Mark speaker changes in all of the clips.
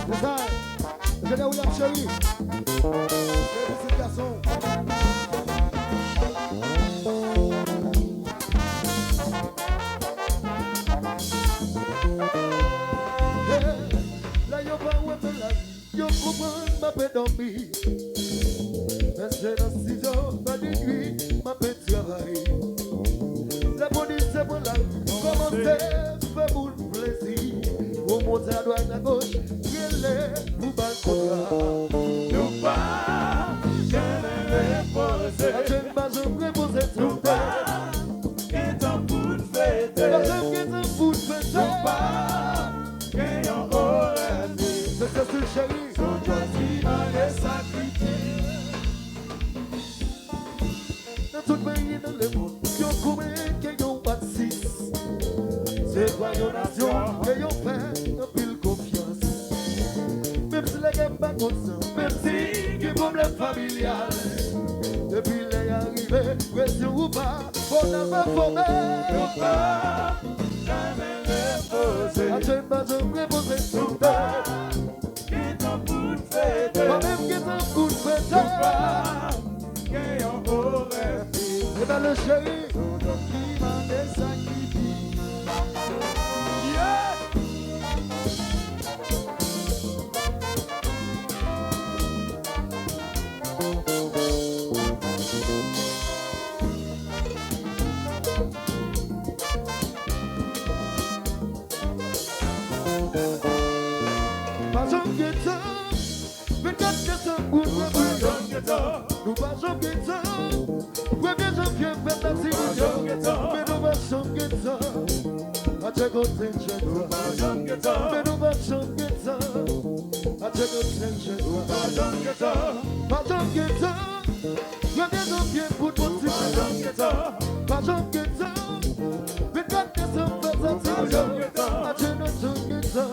Speaker 1: C'est ça. Je l'ai William Chéri. C'est petit garçon. Là, y'a pas où est la vie. Y'a comment m'a fait dormir. Mais c'est dans 6 heures, pas de nuit, m'a fait travailler. La police c'est pour la vie. Comment c'est, fait pour le plaisir. Pour monter à droite à gauche, il est pour balcon.
Speaker 2: Nous pas, jamais reposer.
Speaker 1: La jeune base reposer
Speaker 2: Nous
Speaker 1: tout
Speaker 2: pas, qu'est un bout de fête.
Speaker 1: la jeune qui est un bout de fête.
Speaker 2: Nous pas, qu'est un horaire.
Speaker 1: C'est ça, c'est chéri.
Speaker 2: Son gentil dans les sacrifices.
Speaker 1: Dans tout pays dans le monde, y'a combien qui y'ont bâti. C'est pas une nation qui y'ont fait un pile confiance. Même si les gars pas comme ça, même si il y a problème familial. Depuis les arrivés, question ou pas, on a pas formé.
Speaker 2: Nous pas, jamais reposer.
Speaker 1: La jeune base reposer
Speaker 2: Nous
Speaker 1: tout
Speaker 2: pas, qu'est un bout de fête.
Speaker 1: pas même qui est un coup de fête.
Speaker 2: Nous pas, qu'est un horaire.
Speaker 1: Et ben le chéri,
Speaker 2: Qui m'a des sacrifices. Yeah!
Speaker 1: pas jamais qui est ça, mais quand c'est un coup de fête. Nous pas jamais qui ça, premier janvier fait la civilion, mais nous pas jamais qui ça. À tes côtés, je dois. Mais nous pas jamais qui ça. À tes côtés, je dois. Pas jamais qui ça, premier janvier pour ton civilion. Pas jamais qui ça, mais quand c'est un fait la civilion, à tes côtés, qui ça.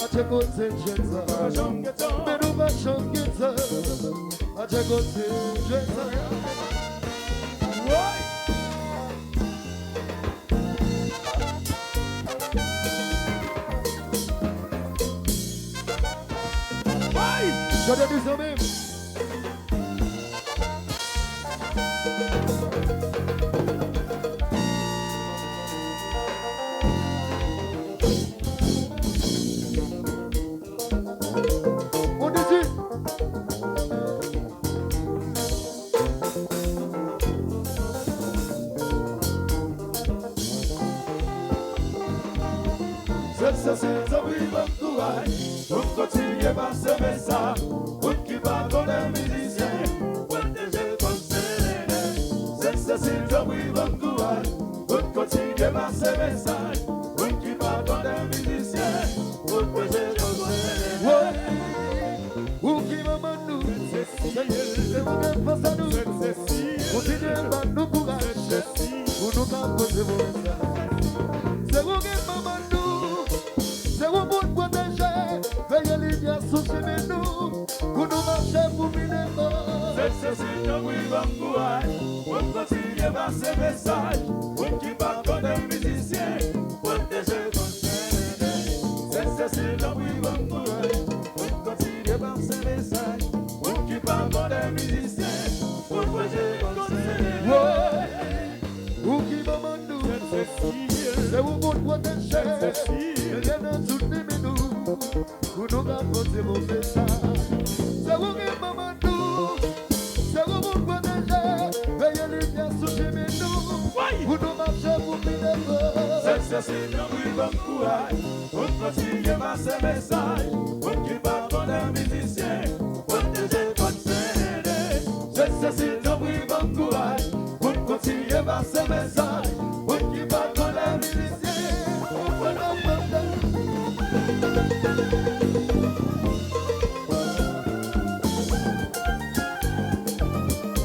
Speaker 1: À tes côtés, je dois. Mais nous pas jamais qui ça. À tes côtés, je dois. Je te dis ça même. On décide.
Speaker 2: C'est un vivant courage. Pour continuer par ce message. Pour qui va connaître les musiciens. Protéger comme c'est un vivant courage. Pour continuer par ce message. Pour qui va connaître les musiciens. Protéger comme
Speaker 1: Ou qui m'a mandou. C'est mon gars face à nous. Continuez par nous courage. Pour nous composer vos messages. C'est mon gars m'a mandou. C'est mon bon protéger. Veillez les liens sous chez nous. Pour nous marcher pour venir.
Speaker 2: c'est un vivant courage. Pour continuer par ce message. Pour qui va connaître les musiciens. Protéger comme c'est un vivant courage. Pour continuer par ce message. Pour qui va connaître les musiciens. Protéger comme
Speaker 1: Ou qui m'a mandou. C'est mon bon protéger. Veillez dans sous nous. Pour nous composer vos messages. C'est mon gars m'a mandou. C'est mon bon protéger. Veillez les liens sous chez nous. Pour nous marcher pour venir.
Speaker 2: c'est un vivant courage. Pour continuer par ce message. Pour qui va connaître les musiciens. Protéger comme c'est un vivant courage. Pour continuer par ce message. Pour qui va connaître les musiciens.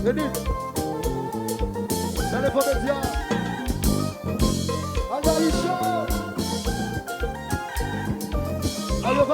Speaker 1: Denis, c'est le comédien. Agaïcha. Allez,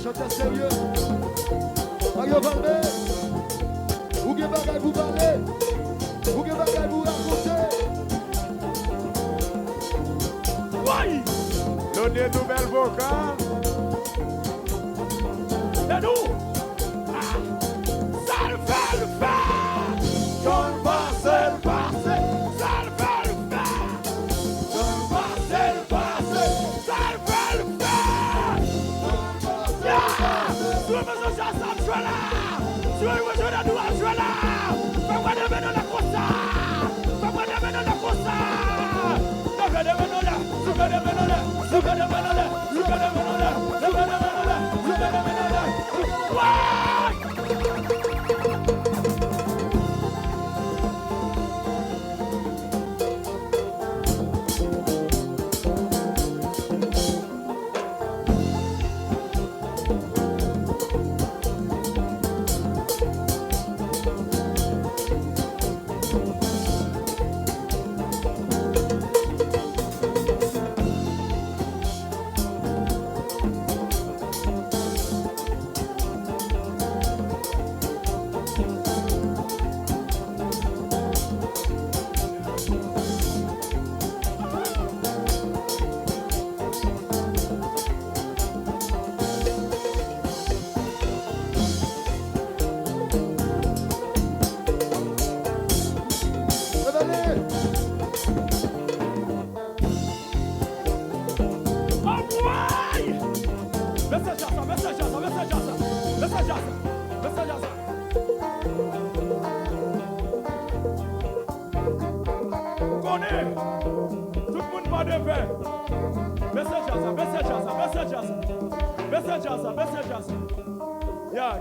Speaker 1: Chantez sérieux. Mario Valmé. Ou bien bagaille vous parler. Ou bien bagaille vous raconter.
Speaker 2: Oui. Donnez nouvelle vocale. C'est nous. Ça le fait, le fait. Quand le passe, le passe. Ça le fait, le fait. Quand le passe, le passe. Ça le fait, le fait. Sur le maison, ça me joue là. Sur le maison, ça nous joue là. Pas quoi de venir la costa. Pas quoi de venir la costa. Pas quoi de venir là. Pas quoi de venir là. Pas quoi de venir là. Pas quoi de venir là. Pas quoi de venir là. Pas quoi de venir là.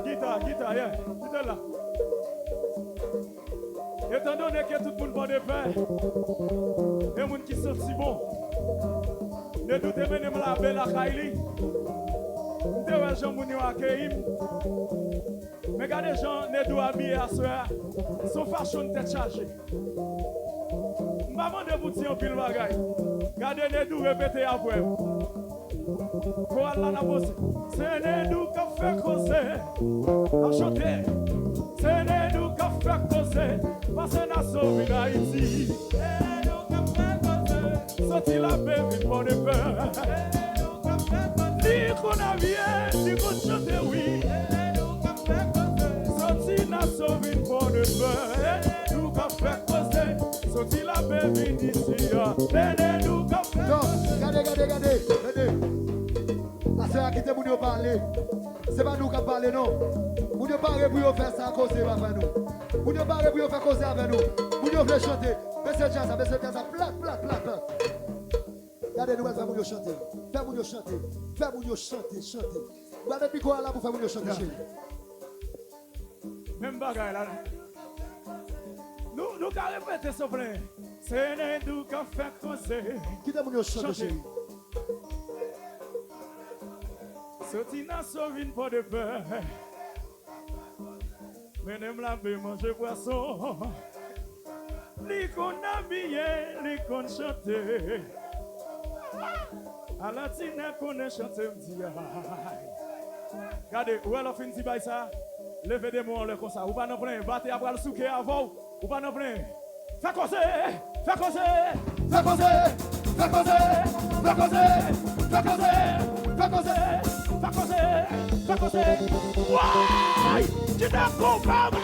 Speaker 2: Guitare, yeah, guitare là. Étant donné que tout le monde va de paix, et les gens qui sont si bons, ne doutez pas de la belle à Kaili. Nous devons gens qui nous accueillent. Mais regardez les gens ne doivent habiller à soir, son fashion tête chargée. Maman de vous dire un pile bagaille. Regardez les doux répéter après. Pour la bosse, c'est les nous qui fait causer, à chanter. C'est les nous qui fait causer, parce qu'on a sauvé l'Haïti. C'est nous qui fait causer, sorti la paix, une bonne peur. C'est nous qui fait causer, dis qu'on a bien, dis qu'on chante oui. C'est nous qui fait causer, sorti la sauvé une bonne peur. C'est nous qui fait causer, sorti la paix, une ici. C'est nous qui fait causer.
Speaker 1: Regardez. La sœur qui te voulait parler, c'est pas nous qui parlons, non. Vous ne parlez pour faire ça à cause avec nous. Vous ne parlez pour faire causer avec nous. Vous ne voulez chanter. Baissez ça, plat. Regardez, nous allons faire chanter. Fais-nous chanter. Vous allez piquer là pour faire nous chanter.
Speaker 2: Même bagaille là. Nous allons répéter s'il vous plaît. C'est nous qui fait causer.
Speaker 1: Qui te voulait chanter, chérie?
Speaker 2: Sorti n'a sauvé pour de peur. Mais n'aime la paix, manger poisson. Li qu'on habillé, li qu'on chanter. À la tine qu'on est chanté, m'di aïe. Regardez, où est la fin de ça? Levez des mots en le comme ça. Ou pas non plein, battez après le souquet avant. Ou pas non plein. Fais causer, fais causer, fais causer, fais causer, fais causer, fais causer, fais causer, fais causer, fais causer. Why? Tu t'es coupable.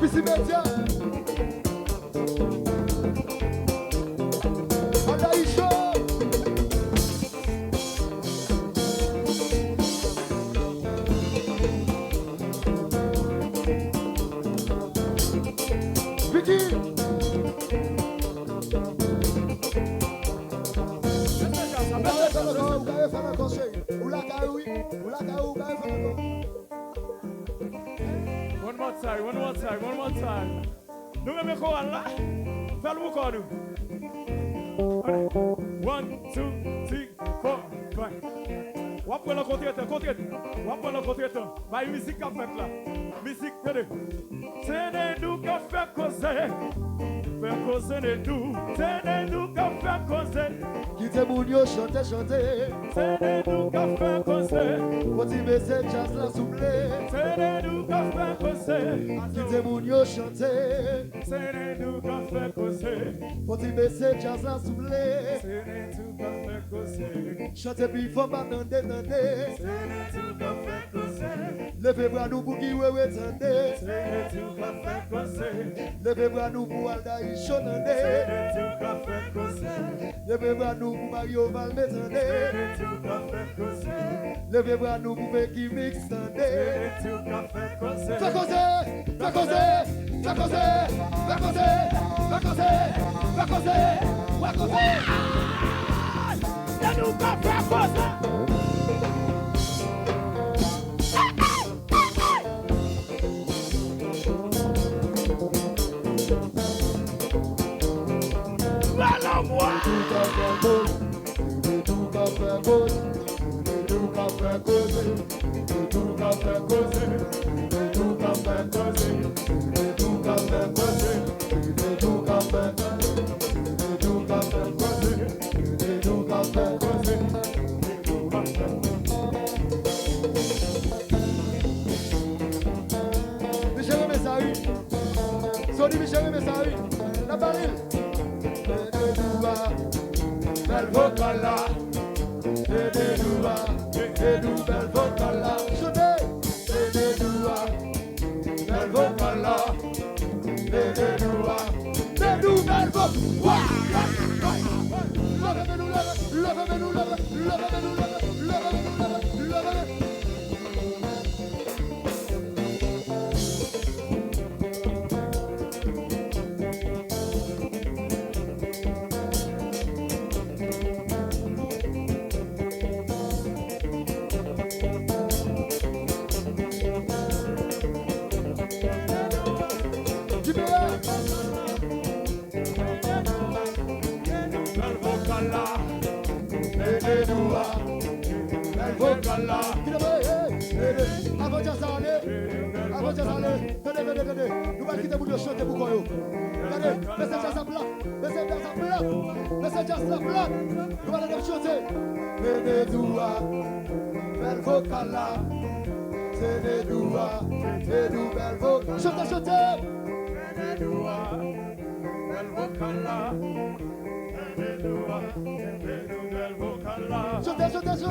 Speaker 1: Ici, média.
Speaker 2: One more time. Nous me mettons là. Fais le moucou nous. 1, 2, 3, 4, 5. On prend le côté. On prend le côté. Ma musique a fait là. Musique, tenez. C'est nous qui fait causer. Faire causer de nous. C'est nous qui fait causer.
Speaker 1: Qui te mounio chanter.
Speaker 2: C'est nous qui fait causer.
Speaker 1: Motiver cette jazz la souffler.
Speaker 2: C'est nous qui fait causer.
Speaker 1: Qui te mounio chanter.
Speaker 2: C'est nous qui fait causer.
Speaker 1: Motiver cette jazz la souffler.
Speaker 2: C'est nous qui fait causer.
Speaker 1: Chanter plus fort maintenant détendez.
Speaker 2: C'est nous qui fait causer.
Speaker 1: Levez bras nous pour qui ouais tendez.
Speaker 2: C'est nous qui fait causer.
Speaker 1: Levez bras nous pour Aldaï chonandé.
Speaker 2: C'est nous qui fait causer.
Speaker 1: Levez bras nous pour Mario Valmetandé.
Speaker 2: C'est nous qui fait causer.
Speaker 1: Levez bras nous pour Becky Mix tendé.
Speaker 2: C'est nous qui fait causer.
Speaker 1: Fais causer, fais causer, fais causer, fais causer, fais causer, fais causer, fais causer.
Speaker 2: C'est nous qui fait causer.
Speaker 1: Michel Messaoui, la baril. Bel vocala, Edou, bel vocala. Chantez, bel vocala, Edou, bel vocala. Avant de aller, tenez, nous allons quitter pour chanter pour quoi. Regardez, laissez jazz à plat, laissez jazz à plat, nous allons chanter. Benedoua, bel vocala, Benedoua, bel vocala. Chantez.
Speaker 2: Benedoua, bel vocala, Benedoua, bel vocala.
Speaker 1: Chantez.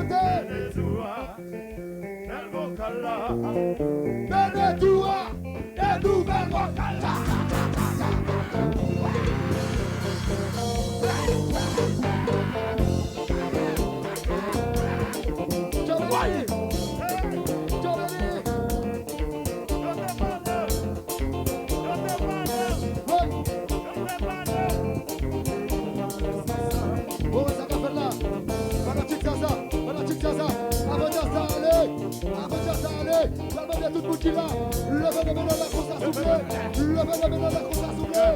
Speaker 2: Benedoua, bel vocala.
Speaker 1: Benedoua, bel vocala. Tout le monde qui là, levez la grosse à souffler,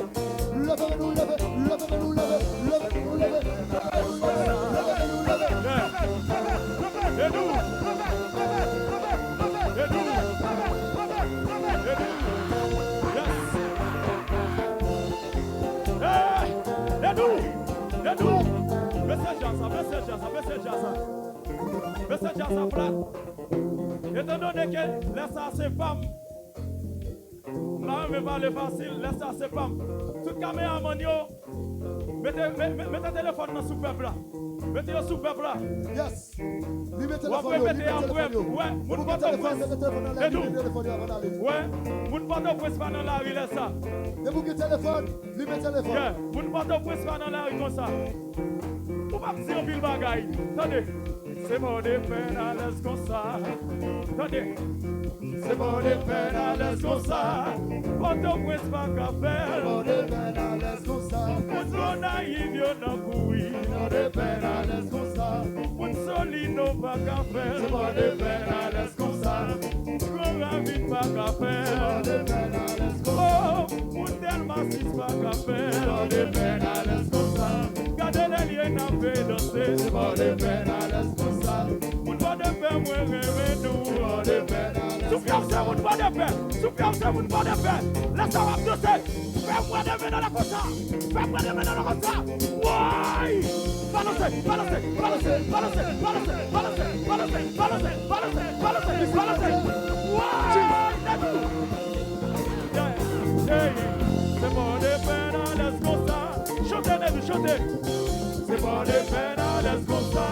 Speaker 2: Étant donné que laisse ça c'est femme, là on va parler facile, laisse ça c'est femme. Tout caméra manio, mettez téléphone dans sous peuple là, mettez sous peuple là.
Speaker 1: Yes. Lui mettez
Speaker 2: Ou
Speaker 1: le
Speaker 2: après mettez après, ouais, mon pas de presse. Ouais, mon pas de presse pas dans la rue laisse ça.
Speaker 1: Et vous qui téléphone, lui mettez le téléphone.
Speaker 2: Yeah, mon pas de presse pas dans la rue comme ça. Ou pas dire un pile bagaille. Attendez. C'est bon de peine à l'aise comme ça. Attendez. C'est bon de peine à l'aise comme ça. Pas de presse pas qu'à faire.
Speaker 1: Bon de peine à l'aise comme ça.
Speaker 2: Mon son naïf y'en a couru.
Speaker 1: Bon de peine à l'aise comme ça.
Speaker 2: Mon solino pas qu'à faire.
Speaker 1: Bon de peine à l'aise comme ça.
Speaker 2: Mon ravine pas qu'à
Speaker 1: Bon
Speaker 2: faire.
Speaker 1: de peine à l'aise comme ça.
Speaker 2: Oh, mon tellement sis pas qu'à faire.
Speaker 1: Bon de peine à l'aise comme ça.
Speaker 2: Gardez les liens n'a fait danser.
Speaker 1: Bon de peine à l'aise comme ça.
Speaker 2: Mon pas de paix, moi rêver nous.
Speaker 1: Bon de peine à l'aise
Speaker 2: Souffle comme ça, mon pas de paix. Souffle comme ça, mon pas de paix. Laisse-moi danser. Fais-moi de main dans la cosa. Fais-moi de main dans la cosa. Ouais. Balancez, balancez, balancez, balancez, balancez, balancez, balancez, balancez, balancez, balancez, balancez. Ouais. C'est bon de peine à l'aise comme ça. Chantez, Nedu, chantez. C'est bon de peine à l'aise comme ça.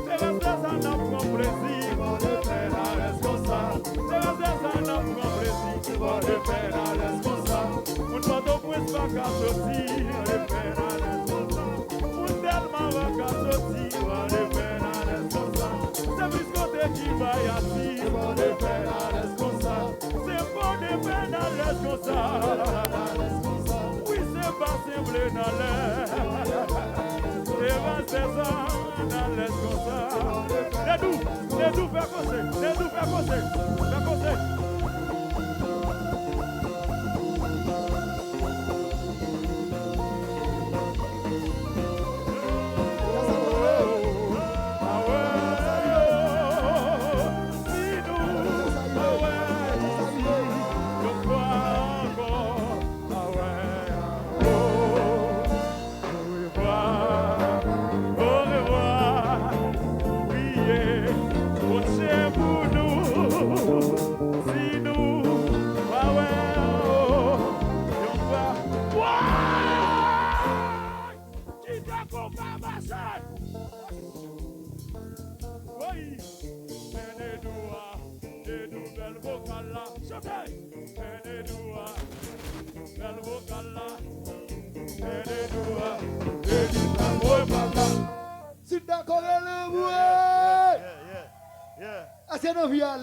Speaker 2: C'est rester ça n'a pas plaisir.
Speaker 1: Bon de peine à l'aise comme ça.
Speaker 2: C'est rester ça n'a pas plaisir.
Speaker 1: Bon de peine à l'aise comme ça.
Speaker 2: On ne va pas pas qu'à sortir. On de peine à l'aise comme ça. On tellement va qu'à sortir. On de peine à l'aise comme ça. C'est plus côté qui va y assis.
Speaker 1: Bon de peine à l'aise comme ça.
Speaker 2: C'est bon de peine à l'aise comme ça. Oui, c'est pas simple dans l'air. C'est 26 ans dans l'air comme ça. Les doux, fais causer. Les doux, fais causer. Fais causer.
Speaker 1: Sit down, call it a
Speaker 3: Yeah.
Speaker 1: I said, no, we are